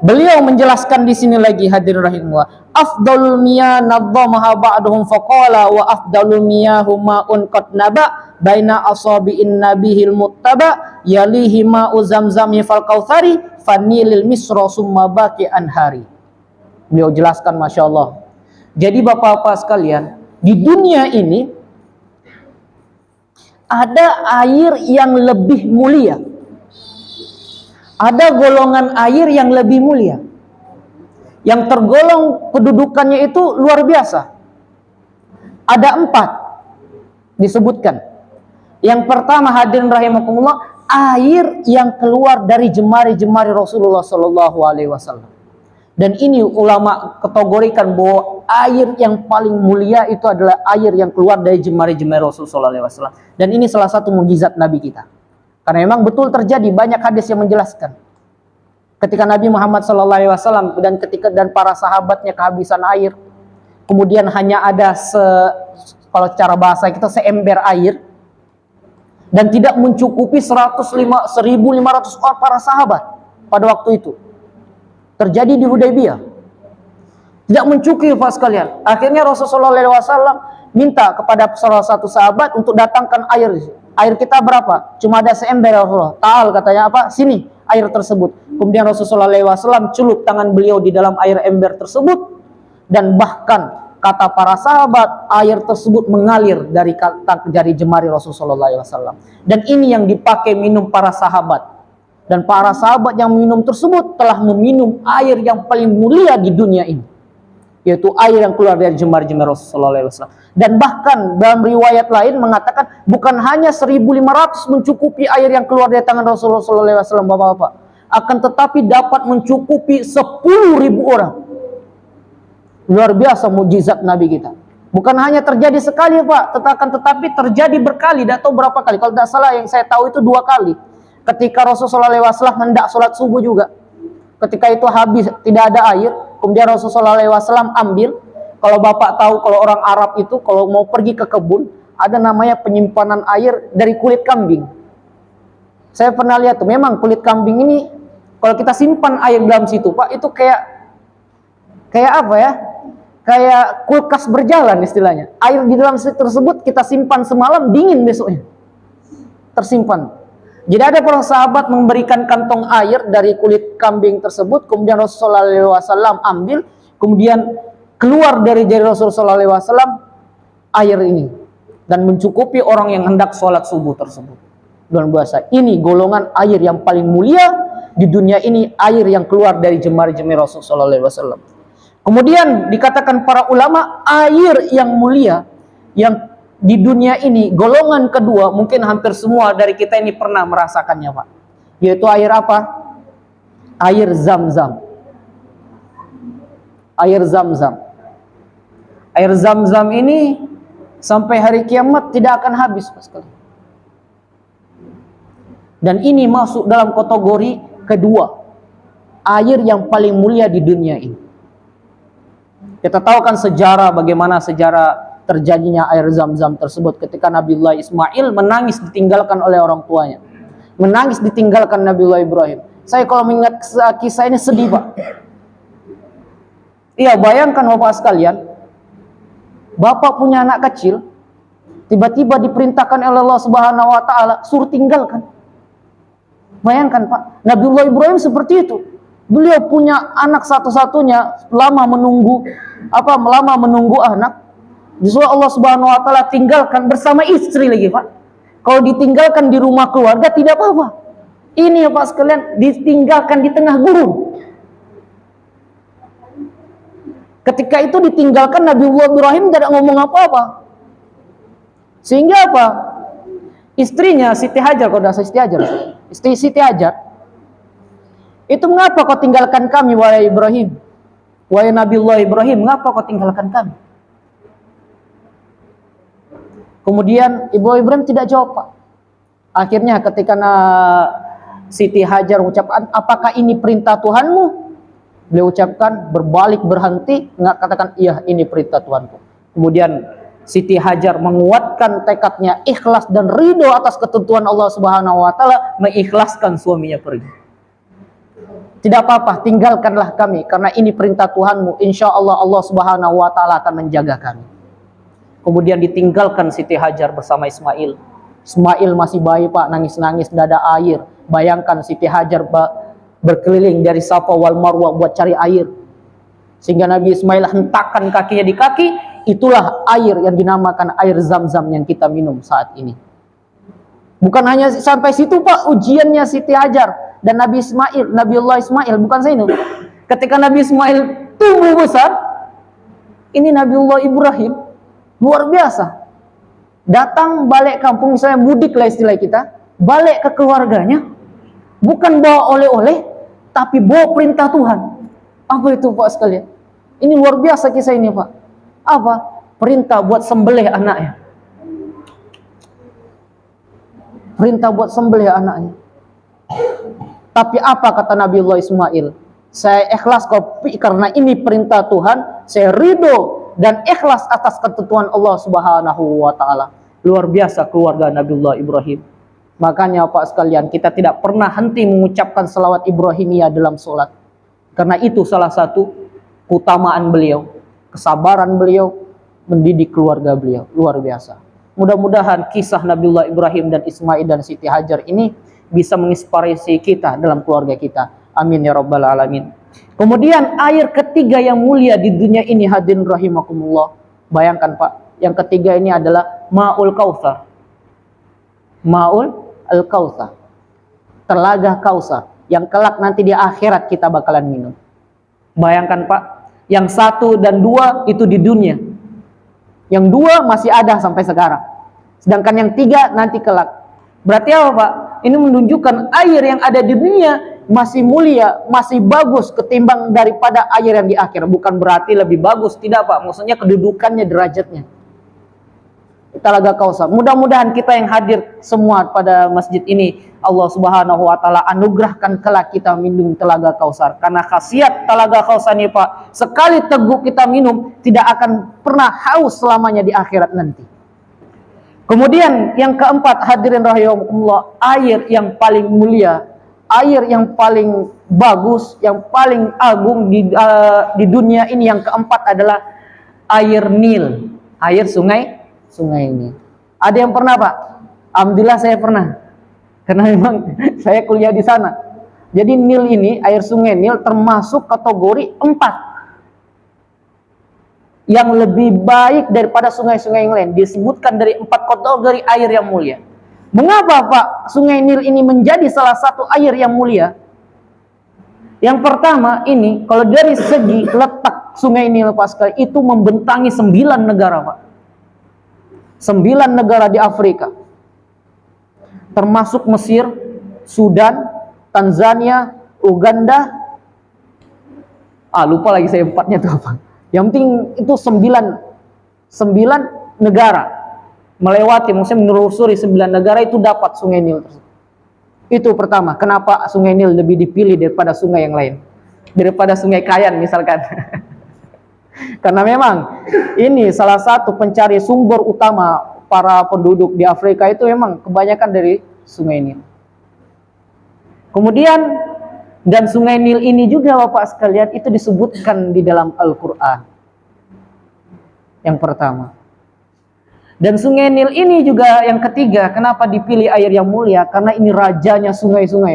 beliau menjelaskan di sini lagi hadirin rahimahullah, afdalul miyah nadzamaha ba'duhum faqala wa afdalul miyahu ma'un qad naba baina asabi'in nabihil muttaba yalihi ma'u zamzami fal kautsari fanilil misra summa baqi anhari. Beliau jelaskan Masya Allah. Jadi bapak-bapak sekalian, di dunia ini ada air yang lebih mulia, ada golongan air yang lebih mulia, yang tergolong kedudukannya itu luar biasa. Ada 4 disebutkan. Yang pertama hadirin rahimakumullah, air yang keluar dari jemari-jemari Rasulullah SAW. Dan ini ulama kategorikan bahwa air yang paling mulia itu adalah air yang keluar dari jemari-jemari Rasulullah SAW. Dan ini salah satu mukjizat Nabi kita. Karena memang betul terjadi, banyak hadis yang menjelaskan. Ketika Nabi Muhammad SAW dan para sahabatnya kehabisan air, kemudian hanya ada kalau cara bahasa kita seember air, dan tidak mencukupi 1.500 orang para sahabat pada waktu itu. Terjadi di Hudaybiyah. Tidak mencukupi Pak sekalian. Akhirnya Rasulullah SAW minta kepada salah satu sahabat untuk datangkan air. Air kita berapa? Cuma ada seember Rasulullah. Ta'al katanya apa? Sini air tersebut. Kemudian Rasulullah SAW celup tangan beliau di dalam air ember tersebut. Dan bahkan kata para sahabat, air tersebut mengalir dari jemari Rasulullah SAW. Dan ini yang dipakai minum para sahabat. Dan para sahabat yang minum tersebut telah meminum air yang paling mulia di dunia ini, yaitu air yang keluar dari jemari-jemari Rasulullah SAW. Dan bahkan dalam riwayat lain mengatakan bukan hanya 1.500 mencukupi air yang keluar dari tangan Rasulullah SAW, Bapak-bapak, akan tetapi dapat mencukupi 10.000 orang. Luar biasa mukjizat Nabi kita. Bukan hanya terjadi sekali Pak, tetapi terjadi berkali, tidak tahu berapa kali. Kalau tidak salah yang saya tahu itu 2 kali. Ketika Rasulullah SAW hendak sholat subuh juga. Ketika itu habis, tidak ada air. Kemudian Rasulullah SAW ambil. Kalau Bapak tahu, kalau orang Arab itu kalau mau pergi ke kebun, ada namanya penyimpanan air dari kulit kambing. Saya pernah lihat tuh, memang kulit kambing ini, kalau kita simpan air dalam situ Pak, itu kayak apa ya? Kayak kulkas berjalan istilahnya. Air di dalam situ tersebut kita simpan semalam, dingin besoknya. Tersimpan. Jadi ada para sahabat memberikan kantong air dari kulit kambing tersebut, kemudian Rasulullah SAW ambil, kemudian keluar dari jari Rasulullah SAW air ini. Dan mencukupi orang yang hendak sholat subuh tersebut. Dalam bahasa, ini golongan air yang paling mulia di dunia ini, air yang keluar dari jemari-jemari Rasulullah SAW. Kemudian dikatakan para ulama, air yang mulia yang di dunia ini, golongan kedua, mungkin hampir semua dari kita ini pernah merasakannya Pak. Yaitu air apa? Air Zam-Zam. Air Zam-Zam. Air Zam-Zam ini sampai hari kiamat tidak akan habis Pak sekali. Dan ini masuk dalam kategori kedua, air yang paling mulia di dunia ini. Kita tahu kan sejarah, bagaimana sejarah terjadinya air Zam-Zam tersebut ketika Nabiullah Ismail menangis ditinggalkan oleh orang tuanya. Menangis ditinggalkan Nabiullah Ibrahim. Saya kalau mengingat kisah ini sedih Pak. Iya, bayangkan Bapak sekalian, Bapak punya anak kecil, tiba-tiba diperintahkan oleh Allah Subhanahu wa taala suruh tinggalkan. Bayangkan Pak, Nabiullah Ibrahim seperti itu. Beliau punya anak satu-satunya, lama menunggu anak. Justru Allah Subhanahu wa taala tinggalkan bersama istri lagi, Pak. Kalau ditinggalkan di rumah keluarga tidak apa-apa. Ini ya Pak sekalian, ditinggalkan di tengah gurun. Ketika itu ditinggalkan, Nabiullah Ibrahim tidak ngomong apa-apa. Sehingga apa? Istrinya Siti Hajar, kalau tidak salah Siti Hajar, istri Siti Hajar, itu mengapa kau tinggalkan kami wahai Ibrahim? Wahai Nabiullah Ibrahim, mengapa kau tinggalkan kami? Kemudian Ibu Ibrahim tidak jawab Pak. Akhirnya ketika Siti Hajar mengucapkan, apakah ini perintah Tuhanmu? Beliau ucapkan, berbalik berhenti, katakan iya ini perintah Tuhanku. Kemudian Siti Hajar menguatkan tekadnya, ikhlas dan ridho atas ketentuan Allah Subhanahu wa taala, mengikhlaskan suaminya pergi. Tidak apa-apa, tinggalkanlah kami karena ini perintah Tuhanmu. Insya Allah Allah Subhanahu wa taala akan menjaga kami. Kemudian ditinggalkan Siti Hajar bersama Ismail. Ismail masih bayi Pak, nangis-nangis, tidak ada air. Bayangkan Siti Hajar berkeliling dari Safa wal Marwah buat cari air. Sehingga Nabi Ismail hentakkan kakinya di kaki, itulah air yang dinamakan air Zam-Zam yang kita minum saat ini. Bukan hanya sampai situ Pak, ujiannya Siti Hajar dan Nabiullah Ismail, bukan saya ini. Ketika Nabi Ismail tumbuh besar, ini Nabiullah Ibrahim luar biasa. Datang balik kampung, misalnya mudik lah istilah kita, balik ke keluarganya, bukan bawa oleh-oleh, tapi bawa perintah Tuhan. Apa itu Pak sekalian? Ini luar biasa kisah ini, Pak. Apa? Perintah buat sembelih anaknya. Perintah buat sembelih anaknya. Tapi apa kata Nabiullah Ismail? Saya ikhlas karena ini perintah Tuhan, saya ridho dan ikhlas atas ketentuan Allah Subhanahu wa taala. Luar biasa keluarga Nabiullah Ibrahim. Makanya Pak sekalian, kita tidak pernah henti mengucapkan selawat Ibrahimiyah dalam sholat. Karena itu salah satu keutamaan beliau, kesabaran beliau, mendidik keluarga beliau. Luar biasa. Mudah-mudahan kisah Nabiullah Ibrahim dan Ismail dan Siti Hajar ini bisa menginspirasi kita dalam keluarga kita. Amin ya rabbal alamin. Kemudian air ketiga yang mulia di dunia ini, hadirin rahimakumullah. Bayangkan Pak, yang ketiga ini adalah Ma'ul Kautsar. Ma'ul Al-Kautsar, telaga Kautsar, yang kelak nanti di akhirat kita bakalan minum. Bayangkan Pak, yang 1 dan 2 itu di dunia, yang 2 masih ada sampai sekarang, sedangkan yang 3 nanti kelak. Berarti apa Pak? Ini menunjukkan air yang ada di dunia masih mulia, masih bagus ketimbang daripada air yang di akhir. Bukan berarti lebih bagus, tidak Pak, maksudnya kedudukannya, derajatnya. Telaga Kautsar. Mudah-mudahan kita yang hadir semua pada masjid ini, Allah Subhanahu wa taala anugerahkan kelak kita minum telaga Kautsar. Karena khasiat telaga Kautsar ini Pak, sekali teguk kita minum tidak akan pernah haus selamanya di akhirat nanti. Kemudian yang keempat, hadirin rahimakumullah, air yang paling mulia, air yang paling bagus, yang paling agung di dunia ini, yang keempat adalah air Nil, air sungai ini. Ada yang pernah Pak? Alhamdulillah saya pernah. Karena memang saya kuliah di sana. Jadi Nil ini, air sungai Nil termasuk kategori 4. Yang lebih baik daripada sungai-sungai yang lain. Disebutkan dari 4 kategori air yang mulia. Mengapa Pak sungai Nil ini menjadi salah satu air yang mulia? Yang pertama ini, kalau dari segi letak sungai Nil Pak sekali, itu membentangi 9 negara Pak. 9 negara di Afrika, termasuk Mesir, Sudan, Tanzania, Uganda. Lupa lagi saya 4-nya itu apa. Yang penting itu 9 negara melewati, maksudnya menelusuri 9 negara itu dapat sungai Nil tersebut. Itu pertama. Kenapa sungai Nil lebih dipilih daripada sungai yang lain, daripada sungai Kayan misalkan? Karena memang ini salah satu pencari sumber utama para penduduk di Afrika itu memang kebanyakan dari sungai Nil. Kemudian dan sungai Nil ini juga Bapak sekalian itu disebutkan di dalam Al-Quran. Yang pertama. Dan sungai Nil ini juga yang ketiga, kenapa dipilih air yang mulia? Karena ini rajanya sungai-sungai.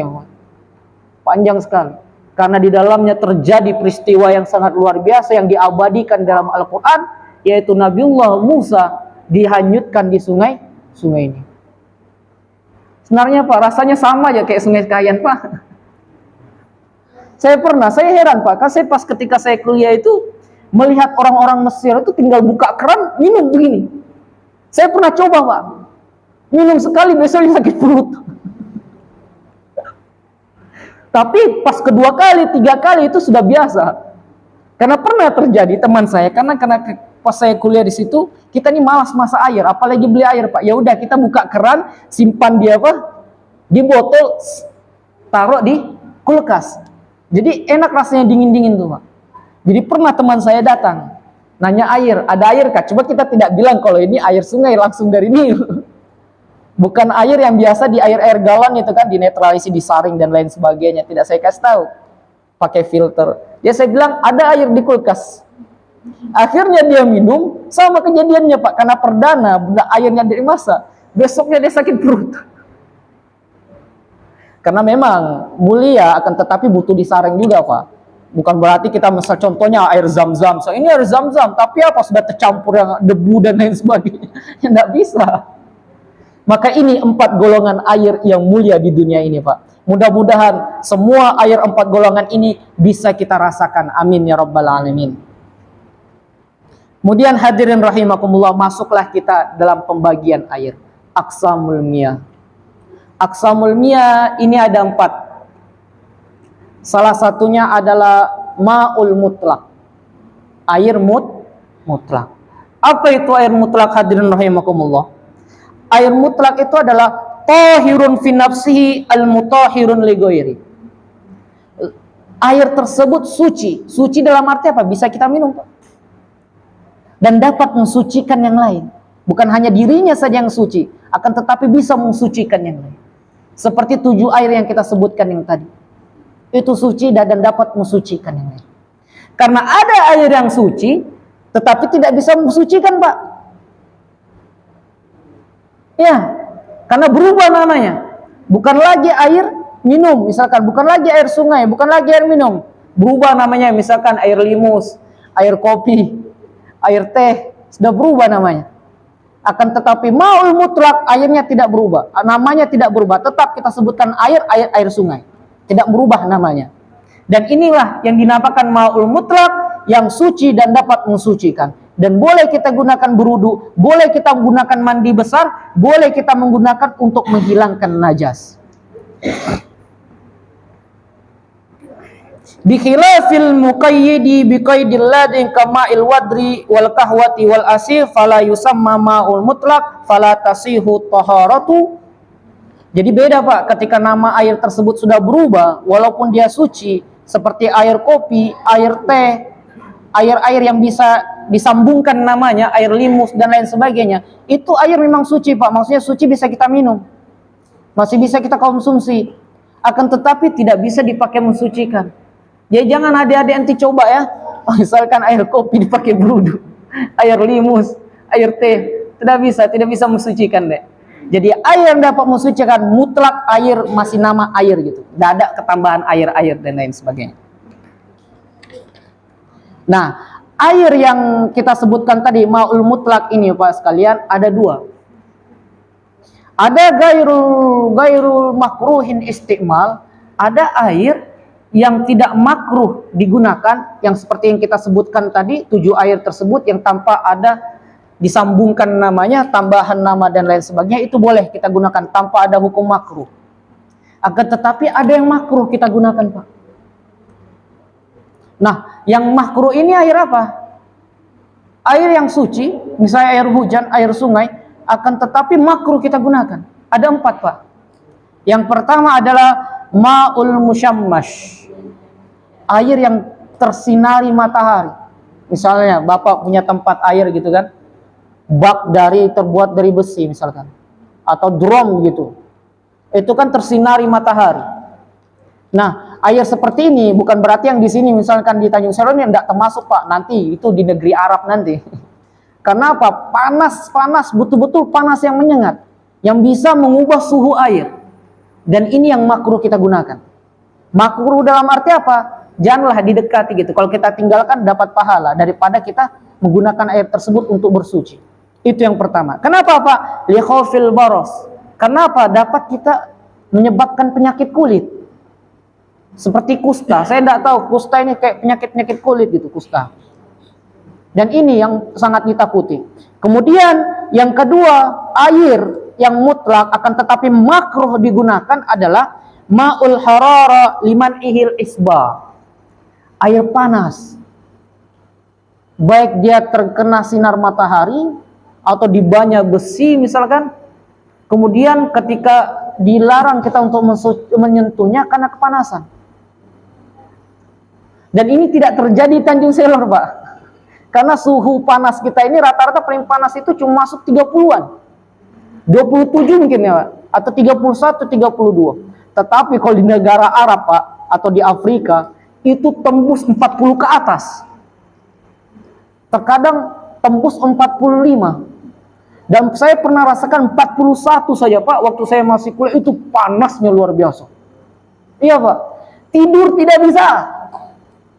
Panjang sekali. Karena di dalamnya terjadi peristiwa yang sangat luar biasa yang diabadikan dalam Al-Quran, yaitu Nabiullah Musa dihanyutkan di sungai ini. Sebenarnya Pak, rasanya sama aja kayak sungai Kayan Pak. Saya heran Pak, kan pas ketika saya kuliah itu melihat orang-orang Mesir itu tinggal buka keran minum begini. Saya pernah coba Pak, minum sekali besoknya sakit perut. Tapi pas kedua kali, 3 kali itu sudah biasa. Karena pernah terjadi teman saya, karena pas saya kuliah di situ, kita nih malas masak air, apalagi beli air Pak. Ya udah kita buka keran, simpan di di botol, taruh di kulkas. Jadi enak rasanya, dingin-dingin tuh Pak. Jadi pernah teman saya datang, nanya air, ada air Kak? Coba kita tidak bilang kalau ini air sungai langsung dari Nil. Bukan air yang biasa di air galon itu kan, dinetralisasi, disaring dan lain sebagainya. Tidak saya kasih tahu. Pakai filter. Ya saya bilang ada air di kulkas. Akhirnya dia minum, sama kejadiannya Pak. Karena perdana, airnya dari masa. Besoknya dia sakit perut. Karena memang mulia, akan tetapi butuh disaring juga Pak. Bukan berarti kita misal contohnya air zam-zam. So, ini air zam-zam, tapi apa sudah tercampur yang debu dan lain sebagainya. Ya tidak bisa. Maka ini 4 golongan air yang mulia di dunia ini Pak. Mudah-mudahan semua air 4 golongan ini bisa kita rasakan. Amin ya rabbal alamin. Kemudian hadirin rahimakumullah, masuklah kita dalam pembagian air. Aqsamul miyah. Aqsamul miyah ini ada 4. Salah satunya adalah ma'ul mutlak. Air mutlak. Apa itu air mutlak, hadirin rahimakumullah? Air mutlak itu adalah tahirun fi nafsihi al-mutahhirun li ghairi. Air tersebut suci. Suci dalam arti apa? Bisa kita minum, Pak. Dan dapat mensucikan yang lain. Bukan hanya dirinya saja yang suci, akan tetapi bisa mensucikan yang lain. Seperti 7 air yang kita sebutkan yang tadi. Itu suci dan dapat mensucikan yang lain. Karena ada air yang suci, tetapi tidak bisa mensucikan, Pak. Ya, karena berubah namanya. Bukan lagi air minum, misalkan. Bukan lagi air sungai, bukan lagi air minum. Berubah namanya, misalkan air limus, air kopi, air teh. Sudah berubah namanya. Akan tetapi ma'ul mutlak, airnya tidak berubah. Namanya tidak berubah. Tetap kita sebutkan air sungai. Tidak berubah namanya. Dan inilah yang dinamakan ma'ul mutlak, yang suci dan dapat mensucikan. Dan boleh kita gunakan berudu, boleh kita menggunakan mandi besar, boleh kita menggunakan untuk menghilangkan najas. Bikhilafil muqayyidi biqaidil ladin kama'il wadri wal kahwati wal asir fala yusamma ma'ul mutlak fala tasihu taharatu. Jadi beda, Pak, ketika nama air tersebut sudah berubah, walaupun dia suci, seperti air kopi, air teh, air-air yang bisa disambungkan namanya, air limus dan lain sebagainya, itu air memang suci, Pak. Maksudnya suci, bisa kita minum, masih bisa kita konsumsi, akan tetapi tidak bisa dipakai mensucikan. Jadi jangan adik-adik nanti coba ya, misalkan air kopi dipakai berudu, air limus, air teh, tidak bisa mensucikan deh. Jadi air yang dapat mensucikan mutlak air, masih nama air gitu, tidak ada ketambahan air-air dan lain sebagainya. Nah, air yang kita sebutkan tadi ma'ul mutlak ini, Pak sekalian, ada 2. Ada gairul makruhin istimal, ada air yang tidak makruh digunakan, yang seperti yang kita sebutkan tadi, 7 air tersebut yang tanpa ada disambungkan namanya, tambahan nama dan lain sebagainya, itu boleh kita gunakan tanpa ada hukum makruh. Akan tetapi ada yang makruh kita gunakan, Pak. Nah, yang makruh ini air apa? Air yang suci, misalnya air hujan, air sungai, akan tetapi makruh kita gunakan. Ada 4, Pak. Yang pertama adalah ma'ul musyammash, air yang tersinari matahari. Misalnya Bapak punya tempat air gitu kan, bak terbuat dari besi misalkan, atau drum gitu, itu kan tersinari matahari. Nah, air seperti ini bukan berarti yang di sini misalkan di Tanjung Seron yang tidak termasuk, Pak. Nanti itu di negeri Arab nanti. Karena apa? Panas, betul-betul panas yang menyengat, yang bisa mengubah suhu air. Dan ini yang makruh kita gunakan. Makruh dalam arti apa? Janganlah didekati gitu. Kalau kita tinggalkan dapat pahala daripada kita menggunakan air tersebut untuk bersuci. Itu yang pertama. Kenapa, Pak? Li khaufil baros. Kenapa? Dapat kita menyebabkan penyakit kulit. Seperti kusta. Saya tidak tahu kusta ini kayak penyakit-penyakit kulit gitu, kusta. Dan ini yang sangat ditakuti. Kemudian yang kedua, air yang mutlak akan tetapi makruh digunakan adalah ma'ul harara liman ihil isba. Air panas. Baik dia terkena sinar matahari atau di banyak besi misalkan. Kemudian ketika dilarang kita untuk menyentuhnya karena kepanasan. Dan ini tidak terjadi di Tanjung Selor, Pak. Karena suhu panas kita ini rata-rata paling panas itu cuma masuk 30-an. 27 mungkin ya, Pak. Atau 31, 32. Tetapi kalau di negara Arab, Pak, atau di Afrika, itu tembus 40 ke atas. Terkadang tembus 45. Dan saya pernah rasakan 41 saja, Pak, waktu saya masih kuliah, itu panasnya luar biasa. Iya, Pak. Tidur tidak bisa.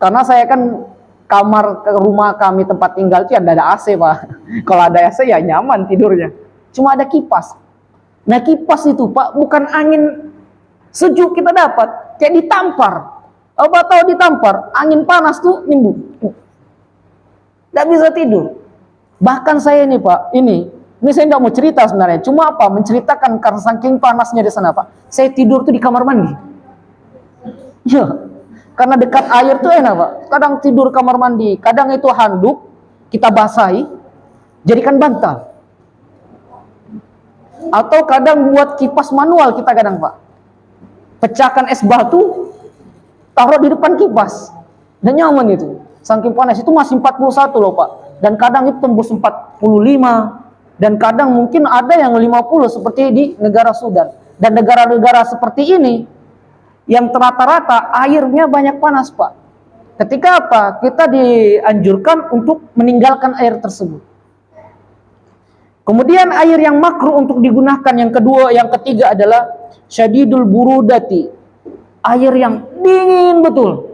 Karena saya kan kamar rumah kami tempat tinggal itu tidak ada AC, Pak. Kalau ada AC ya nyaman tidurnya. Cuma ada kipas. Nah, kipas itu, Pak, bukan angin sejuk kita dapat, kayak ditampar. Apa tahu ditampar, angin panas tuh nimbul. Tidak bisa tidur. Bahkan saya ini, Pak, ini saya tidak mau cerita sebenarnya. Cuma apa? Menceritakan karena saking panasnya di sana, Pak. Saya tidur tuh di kamar mandi. Ya. Karena dekat air tuh enak Pak. Kadang tidur kamar mandi, kadang itu handuk kita basahi, jadikan bantal. Atau kadang buat kipas manual kita kadang Pak. Pecahkan es batu, taruh di depan kipas. Dan nyaman itu. Saking panas itu masih 41 loh Pak. Dan kadang itu tembus 45. Dan kadang mungkin ada yang 50 seperti di negara Sudan. Dan negara-negara seperti ini yang rata-rata airnya banyak panas Pak. Ketika apa? Kita dianjurkan untuk meninggalkan air tersebut. Kemudian air yang makruh untuk digunakan yang kedua, yang ketiga adalah syadidul burudati. Air yang dingin betul.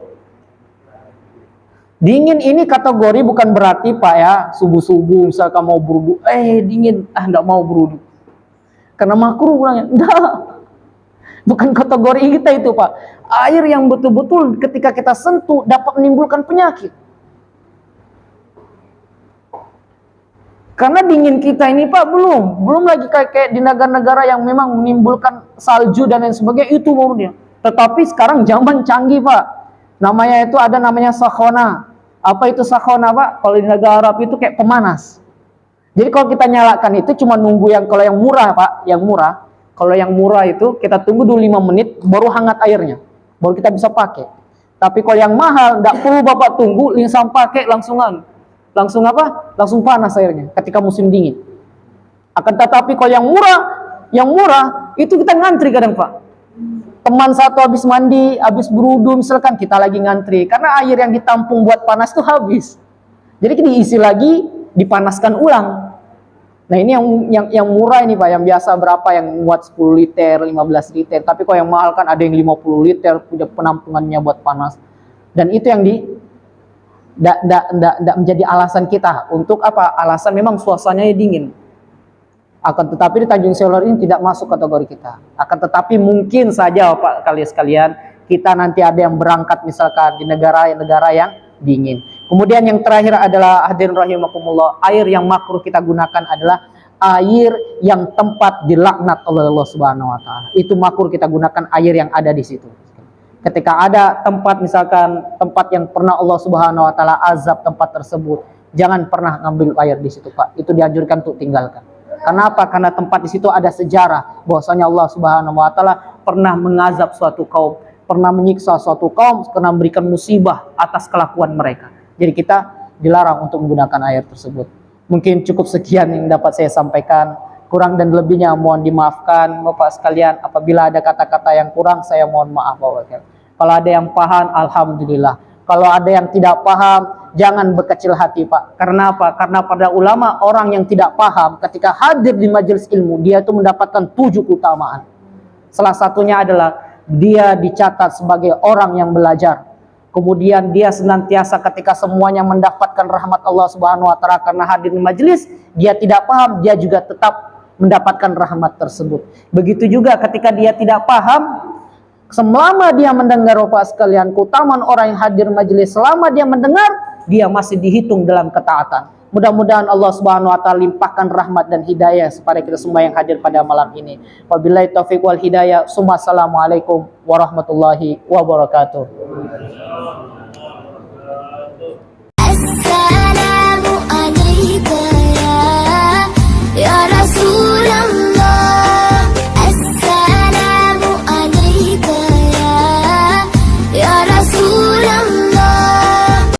Dingin ini kategori bukan berarti Pak ya, subuh-subuh misalkan mau berudu, dingin, enggak mau berudu. Karena makruh bilangnya. Enggak. Bukan kategori kita itu Pak. Air yang betul-betul ketika kita sentuh dapat menimbulkan penyakit. Karena dingin kita ini Pak belum lagi kayak di negara-negara yang memang menimbulkan salju dan lain sebagainya, itu baru. Tetapi sekarang zaman canggih Pak. Namanya itu ada namanya sakhona. Apa itu sakhona Pak? Kalau di negara Arab itu kayak pemanas. Jadi kalau kita nyalakan itu cuma nunggu yang, kalau yang murah Pak, yang murah. Kalau yang murah itu kita tunggu dulu 5 menit baru hangat airnya. Baru kita bisa pakai. Tapi kalau yang mahal enggak perlu Bapak tunggu, langsung pakai langsung apa? Langsung panas airnya ketika musim dingin. Akan tetapi kalau yang murah itu kita ngantri kadang Pak. Teman satu habis mandi, habis berudu misalkan, kita lagi ngantri karena air yang ditampung buat panas itu habis. Jadi diisi lagi, dipanaskan ulang. Nah ini yang murah ini Pak, yang biasa berapa, yang muat 10 liter, 15 liter. Tapi kalau yang mahal kan ada yang 50 liter punya penampungannya buat panas. Dan itu yang tidak menjadi alasan kita untuk apa? Alasan memang suasananya dingin. Akan tetapi di Tanjung Seluler ini tidak masuk kategori kita. Akan tetapi mungkin saja Pak sekalian, kita nanti ada yang berangkat misalkan di negara-negara yang dingin. Kemudian yang terakhir adalah hadirin rahimakumullah, air yang makruh kita gunakan adalah air yang tempat dilaknat oleh Allah Subhanahu wa taala. Itu makruh kita gunakan air yang ada di situ. Ketika ada tempat misalkan tempat yang pernah Allah Subhanahu wa taala azab tempat tersebut, jangan pernah ngambil air di situ Pak. Itu dianjurkan untuk tinggalkan. Kenapa? Karena tempat di situ ada sejarah bahwasanya Allah Subhanahu wa taala pernah mengazab suatu kaum, pernah menyiksa suatu kaum karena memberikan musibah atas kelakuan mereka. Jadi kita dilarang untuk menggunakan air tersebut. Mungkin cukup sekian yang dapat saya sampaikan. Kurang dan lebihnya mohon dimaafkan Bapak sekalian. Apabila ada kata-kata yang kurang, saya mohon maaf Bapak. Kalau ada yang paham, alhamdulillah. Kalau ada yang tidak paham, jangan berkecil hati Pak. Karena apa? Karena pada ulama, orang yang tidak paham ketika hadir di majelis ilmu, dia itu mendapatkan 7 keutamaan. Salah satunya adalah dia dicatat sebagai orang yang belajar. Kemudian dia senantiasa ketika semuanya mendapatkan rahmat Allah Subhanahu wa taala karena hadir di majelis, dia tidak paham, dia juga tetap mendapatkan rahmat tersebut. Begitu juga ketika dia tidak paham, selama dia mendengar Bapak sekalian, keutamaan orang yang hadir majelis, selama dia mendengar, dia masih dihitung dalam ketaatan. Mudah-mudahan Allah Subhanahu wa taala limpahkan rahmat dan hidayah kepada kita semua yang hadir pada malam ini. Wabillahi taufiq wal hidayah. Assalamualaikum warahmatullahi wabarakatuh.